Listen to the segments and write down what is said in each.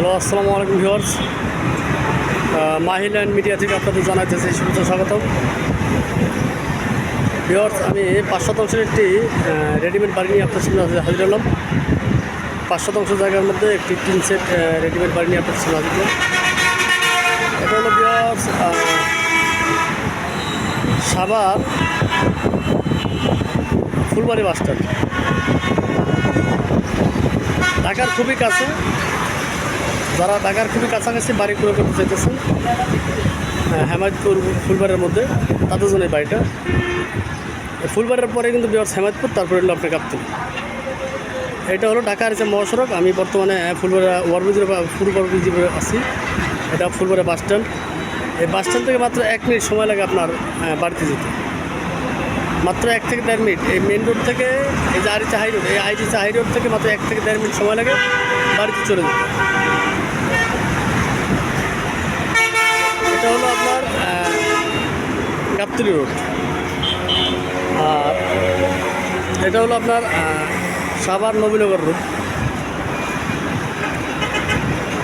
Hello, আসসালামু আলাইকুম viewers. মাহিল্যান্ড media থেকে আপনাদের জানাইতেছি শুভেচ্ছা স্বাগতম। ভিউয়ার্স, আমি 5% একটি রেডিমেড বাড়ি নিয়ে আপনার সামনে হাজির হলাম। 5% জায়গার মধ্যে একটি 3 সেট রেডিমেড বাড়ি নিয়ে আপনার সামনে হাজির হলাম। এটা হলো viewers Savar Phulbari bus stand, ঢাকার খুবই কাছে। যারা ঢাকার খুবই কাছাকাছি বাড়ি ক্রয় করতে চাইতেছেন হেমায়তপুর ফুলবাড়ির মধ্যে, তাদের জন্য এই বাড়িটা। ফুলবাড়ির পরে কিন্তু ভিউয়ার্স হেমায়তপুর, তারপরে হলো আপনার গাবতলী। এটা হলো ঢাকার যে মহাসড়ক। আমি বর্তমানে ফুলবাড়ি ওভারব্রিজের ফুলবাড়ি আছি। এটা ফুলবাড়ি বাস স্ট্যান্ড। এই বাস স্ট্যান্ড থেকে মাত্র 1 মিনিট সময় লাগে আপনার বাড়িতে যেতে, মাত্র 1 থেকে 1.5 মিনিট। এই মেন রোড থেকে এই যে আরিচা হাই রোড, এই আরিচা হাই রোড থেকে মাত্র 1 থেকে 1.5 মিনিট সময় লাগে বাড়িতে চলে যেতে। এটা হলো আপনার গাবতলী রোড, আর এটা হলো আপনার সাভার নবীনগর রোড।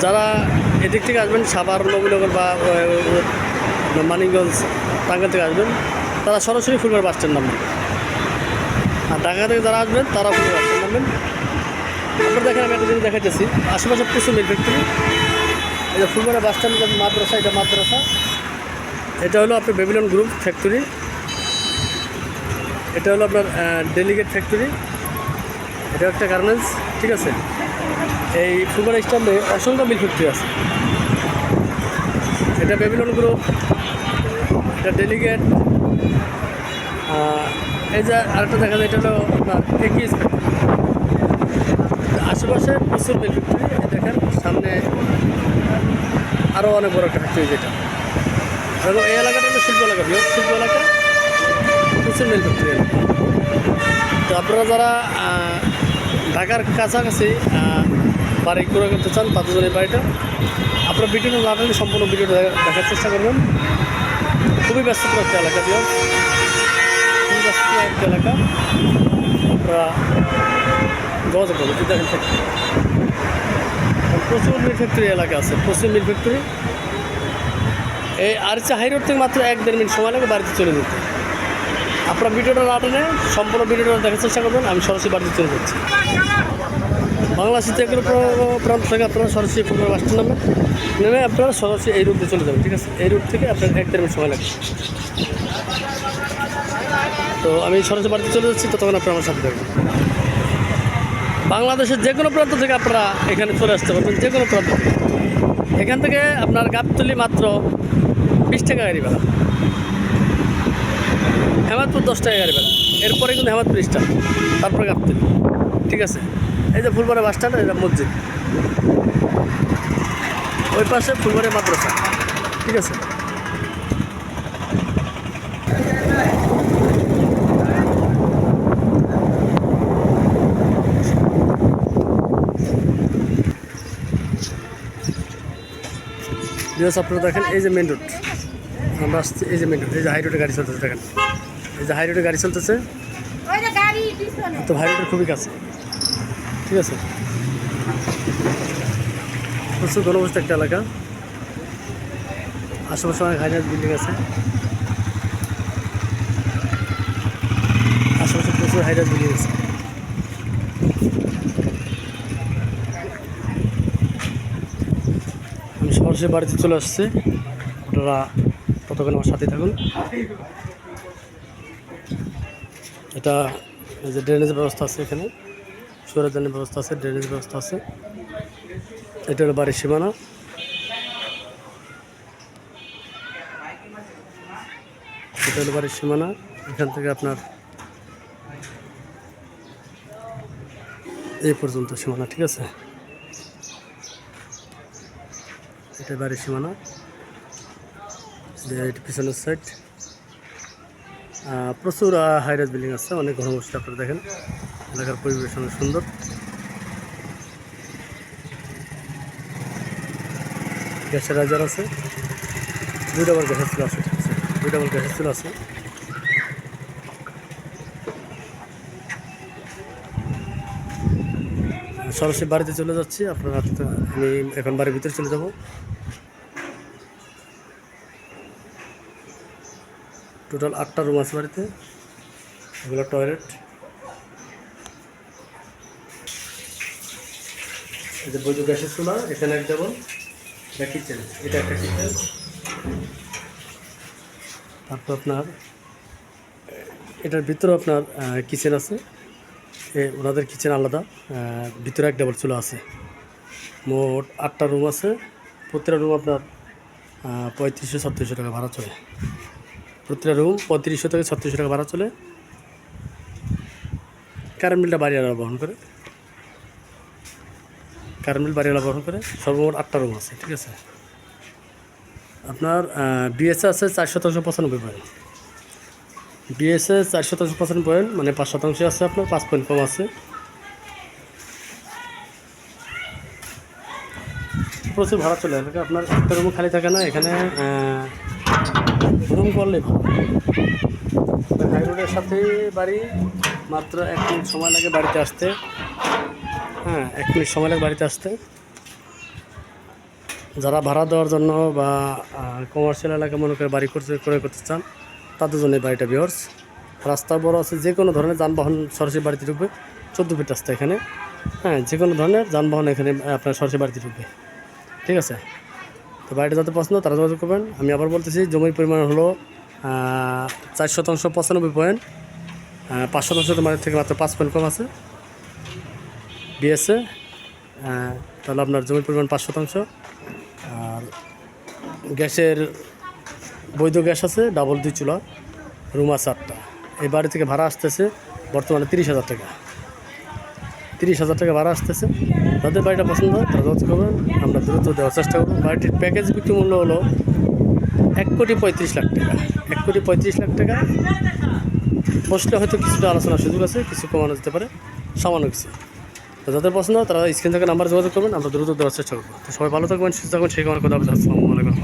যারা এদিক থেকে আসবেন সাভার নবীনগর বা মানিকগঞ্জ টাঙ্গাইল থেকে আসবেন, তারা সরাসরি ফুলবাড়ি বাস স্ট্যান্ড নামবেন। আর ঢাকা থেকে যারা আসবেন তারা ফুলবাড়ি বাস স্ট্যান্ড নামবেন। আপনারা দেখেন, আমি একটা জিনিস দেখাইতেছি। আশেপাশে প্রচুর মিল ফ্যাক্টরি। এই যে ফুলবাড়ি বাস স্ট্যান্ড মাদ্রাসা, এটা মাদ্রাসা। এটা হলো আপনার বেবিলন গ্রুপ ফ্যাক্টরি। এটা হলো আপনার ডেলিগেট ফ্যাক্টরি। এটা একটা গার্মেন্টস, ঠিক আছে। এই ফুলবাড়ি স্ট্যান্ডে অসংখ্য মিল ফ্যাক্টরি আছে। এটা বেবিলন গ্রুপ, এটা ডেলিগেট। এই যে আরেকটা দেখা যায়, এটা হলো আপনার একিস ফ্যাক্টরি। আশেপাশে প্রচুর মিল ফ্যাক্টরি। দেখেন সামনে আরও অনেক বড় একটা ফ্যাক্টরি, যেটা এবং এই এলাকাটা হলো শিল্প এলাকা, বৃহৎ শিল্প এলাকা, প্রচুর মিল ফ্যাক্টরি এলাকা। তো আপনারা যারা ঢাকার কাছাকাছি বাড়ি ক্রয় করতে চান, তাদের জন্য এই বাড়িটা। আপনারা ভিডিওটা না দেখলে সম্পূর্ণ ভিডিওটা দেখার চেষ্টা করবেন। খুবই ব্যস্ততম একটা এলাকা, খুবই ব্যস্ততম একটা এলাকা। আপনারা যোগাযোগ করবেন। দেখেন ফ্যাক্টরি, প্রচুর মিল ফ্যাক্টরি এলাকা আছে, প্রচুর মিল ফ্যাক্টরি। এই আরিচা হাই রোড থেকে মাত্র 1-1.5 মিনিট সময় লাগে বাড়িতে চলে যেতে। আপনারা ভিডিওটা না টেনে সম্পূর্ণ ভিডিওটা দেখার চেষ্টা করবেন। আমি সরাসরি বাড়িতে চলে যাচ্ছি। বাংলাদেশের যে কোনো প্রান্ত থেকে আপনারা সরাসরি ফুলবাড়ি বাস স্ট্যান্ড নেমে আপনারা সরাসরি এই রুটে চলে যাবেন, ঠিক আছে। এই রুট থেকে আপনার 1-1.5 মিনিট সময় লাগে। তো আমি সরাসরি বাড়িতে চলে যাচ্ছি, ততক্ষণ আপনারা আমার সাথে থাকবেন। বাংলাদেশের যে কোনো প্রান্ত থেকে আপনারা এখানে চলে আসতে পারবেন, যে কোনো প্রান্ত থেকে। এখান থেকে আপনার গাবতলী মাত্র 20 টাকা গাড়ি ভাড়া, হেমায়তপুর 10 টাকা গাড়ি ভাড়া। এরপরে কিন্তু হেমায়তপুর স্ট্যান্ড, তারপরে গাবতলী, ঠিক আছে। এই যে ফুলবাড়ি বাস স্ট্যান্ড, এটা মসজিদ, ওই পাশে ফুলবাড়ি মাদ্রাসা, ঠিক আছে। আপনারা দেখেন, এই যে মেন রোড আমরা আসছি, এই যে মেন রোড, এই যে হাই রোডে গাড়ি চলতেছে। দেখেন এই যে হাই রোডে গাড়ি চলতেছে, তো হাই রোডের খুবই কাছে, ঠিক আছে। প্রচুর ঘনবস্ত একটা এলাকা। আশেপাশে অনেক হাই রাইজ বিল্ডিং আছে, আশেপাশে প্রচুর হাই রাইজ বিল্ডিং আছে। আমি সরাসরি বাড়িতে চলে আসছি, আপনারা ততক্ষণ আমার সাথে থাকুন। এটা এই যে ড্রেনেজ ব্যবস্থা আছে, এখানে সৌরের জন্য ব্যবস্থা আছে, ড্রেনেজ ব্যবস্থা আছে। এটা হলো বাড়ির সীমানা। এটা হলো বাড়ির সীমানা। এখান থেকে আপনার এই পর্যন্ত সীমানা, ঠিক আছে। এটা বাড়ির সীমানা, এটা পিছনের সাইড। প্রচুর হাইরাইজ বিল্ডিং আছে, অনেক ঘনবসতি। আপনারা দেখেন এলাকার পরিবেশ অনেক সুন্দর। গ্যাসের রাজার আছে, 2 ডাবল গ্যাসের চুলা আছে, ঠিক আছে। 2 ডাবল গ্যাসের চুলা আছে। সরাসরি বাড়িতে চলে যাচ্ছি। আপনারা আমি এখন বাড়ির ভিতরে চলে যাব। টোটাল 8টা রুম আছে বাড়িতে, এগুলো টয়লেট। এই যে বৈদ্যুতিক গ্যাসের চুলা, এখানে এক ডাবল, এটা কিচেন, এটা একটা কিচেন। তারপর আপনার এটার ভিতরে আপনার কিচেন আছে, ওনাদের কিচেন আলাদা, ভিতরে এক ডাবল চুলা আছে। মোট 8টা রুম আছে। প্রতিটা রুম আপনার 3500-3600 টাকা ভাড়া চলে। প্রতিটা রুম 3500 থেকে 3600 টাকা ভাড়া চলে। কারেন্ট বিলটা বাড়িওয়ালা বহন করে, কারেন্ট বিল বাড়িওয়ালা বহন করে। সর্বমোট 8টা রুম আছে, ঠিক আছে। আপনার বিএসএ আছে 495 পয়েন্ট। বিএসএ 495 পয়েন্ট, মানে 5% আছে, আপনার 5 পয়েন্ট কম আছে। প্রচুর ভাড়া চলে আসে। আপনার একটা রুম খালি থাকে না এখানে, রুম করলে ভালো। হাই রোডের সাথে বাড়ি, মাত্র 1 মিনিট সময় লাগে বাড়িতে আসতে। 1 মিনিট সময় লাগে বাড়িতে আসতে। যারা ভাড়া দেওয়ার জন্য বা কমার্শিয়াল এলাকা মনে করে বাড়ি ক্রয় করতে চান, তাদের জন্য এই বাড়িটা ভিউয়ার্স। রাস্তা বড় আছে, যে কোনো ধরনের যানবাহন সরাসরি বাড়িতে ঢুকবে। 14 ফিট রাস্তা এখানে, যে কোনো ধরনের যানবাহন এখানে আপনার সরাসরি বাড়িতে ঢুকবে, ঠিক আছে। তো বাড়িটা যাতে পছন্দ তারা যোগাযোগ করবেন। আমি আবার বলতেছি, জমির পরিমাণ হলো 495 পয়েন্ট, 5% মানে থেকে মাত্র 5 পয়েন্ট কম আছে বিএসএ। তাহলে আপনার জমির পরিমাণ 5%। আর গ্যাসের বৈধ গ্যাস আছে, ডাবল 2 চুলা, রুম আছে 8টা। এই বাড়ি থেকে ভাড়া আসতেছে বর্তমানে 30,000 টাকা। 30,000 টাকা ভাড়া আসতেছে। তাদের বাড়িটা পছন্দ হয় তারা যোগাযোগ করবেন, আমরা দ্রুত দেওয়ার চেষ্টা করব। বাড়িটির প্যাকেজ বিক্রি মূল্য হলো 1,35,00,000 টাকা। 1,35,00,000 টাকা বসলে হয়তো কিছুটা আলোচনার সুযোগ আছে, কিছু কমানো যেতে পারে, সামান্য কিছু। তো যাদের পছন্দ হয় তারা স্ক্রিন থেকে নাম্বার যোগাযোগ করবেন, আমরা দ্রুত দেওয়ার চেষ্টা করবো। তো সবাই ভালো থাকবেন, সুস্থ থাকবেন, সেই কারণে কথা বলতে আসসালামু আলাইকুম।